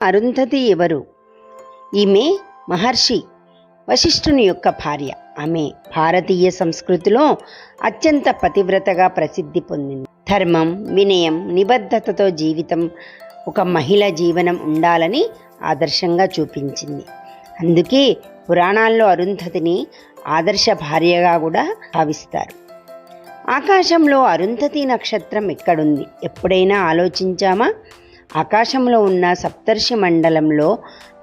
అరుంధతి ఎవరు? ఈమె మహర్షి వశిష్ఠుని యొక్క భార్య. ఆమె భారతీయ సంస్కృతిలో అత్యంత పతివ్రతగా ప్రసిద్ధి పొందింది. ధర్మం, వినయం, నిబద్ధతతో జీవితం ఒక మహిళ జీవనం ఉండాలని ఆదర్శంగా చూపించింది. అందుకే పురాణాల్లో అరుంధతిని ఆదర్శ భార్యగా కూడా భావిస్తారు. ఆకాశంలో అరుంధతి నక్షత్రం ఎక్కడుంది? ఎప్పుడైనా ఆలోచించామా? ఆకాశంలో ఉన్న సప్తర్షి మండలంలో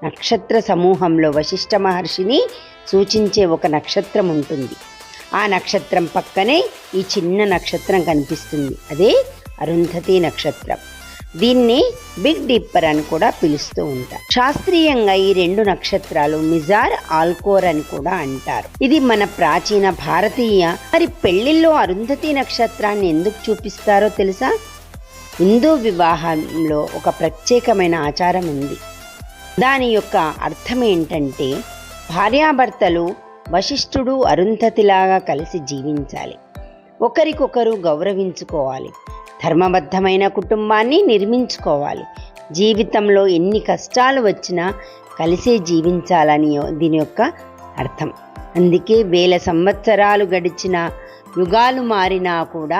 నక్షత్ర సమూహంలో వశిష్ఠ మహర్షిని సూచించే ఒక నక్షత్రం ఉంటుంది. ఆ నక్షత్రం పక్కనే ఈ చిన్న నక్షత్రం కనిపిస్తుంది. అదే అరుంధతి నక్షత్రం. దీన్ని బిగ్ డిప్పర్ అని కూడా పిలుస్తూ ఉంటారు. శాస్త్రీయంగా ఈ రెండు నక్షత్రాలు మిజార్, ఆల్కోర్ అని కూడా అంటారు. ఇది మన ప్రాచీన భారతీయ. మరి పెళ్లిల్లో అరుంధతి నక్షత్రాన్ని ఎందుకు చూపిస్తారో తెలుసా? హిందూ వివాహంలో ఒక ప్రత్యేకమైన ఆచారం ఉంది. దాని యొక్క అర్థం ఏంటంటే, భార్యాభర్తలు వశిష్ఠుడు అరుంధతిలాగా కలిసి జీవించాలి, ఒకరికొకరు గౌరవించుకోవాలి, ధర్మబద్ధమైన కుటుంబాన్ని నిర్మించుకోవాలి, జీవితంలో ఎన్ని కష్టాలు వచ్చినా కలిసే జీవించాలని దీని యొక్క అర్థం. అందుకే వేల సంవత్సరాలు గడిచిన, యుగాలు మారినా కూడా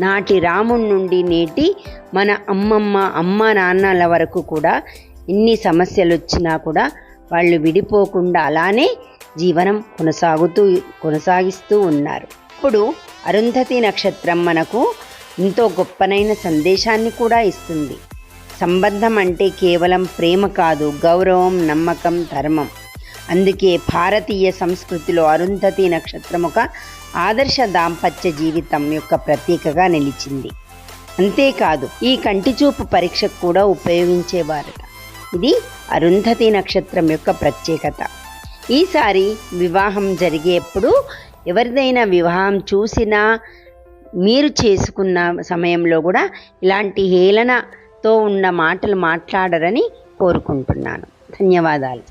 నాటి రాముడి నుండి నేటి మన అమ్మ నాన్నల వరకు కూడా ఎన్ని సమస్యలు వచ్చినా కూడా వాళ్ళు విడిపోకుండా అలానే జీవనం కొనసాగిస్తూ ఉన్నారు. ఇప్పుడు అరుంధతి నక్షత్రం మనకు ఎంతో గొప్పనైన సందేశాన్ని కూడా ఇస్తుంది. సంబంధం అంటే కేవలం ప్రేమ కాదు, గౌరవం, నమ్మకం, ధర్మం. అందుకే భారతీయ సంస్కృతిలో అరుంధతి నక్షత్రం ఒక ఆదర్శ దాంపత్య జీవితం యొక్క ప్రతీకగా నిలిచింది. అంతేకాదు, ఈ కంటిచూపు పరీక్షకు కూడా ఉపయోగించేవారట. ఇది అరుంధతి నక్షత్రం యొక్క ప్రత్యేకత. ఈసారి వివాహం జరిగేప్పుడు ఎవరిదైనా వివాహం చూసినా మీరు చేసుకున్న సమయంలో కూడా ఇలాంటి హేళనతో ఉన్న మాటలు మాట్లాడరని కోరుకుంటున్నాను. ధన్యవాదాలు.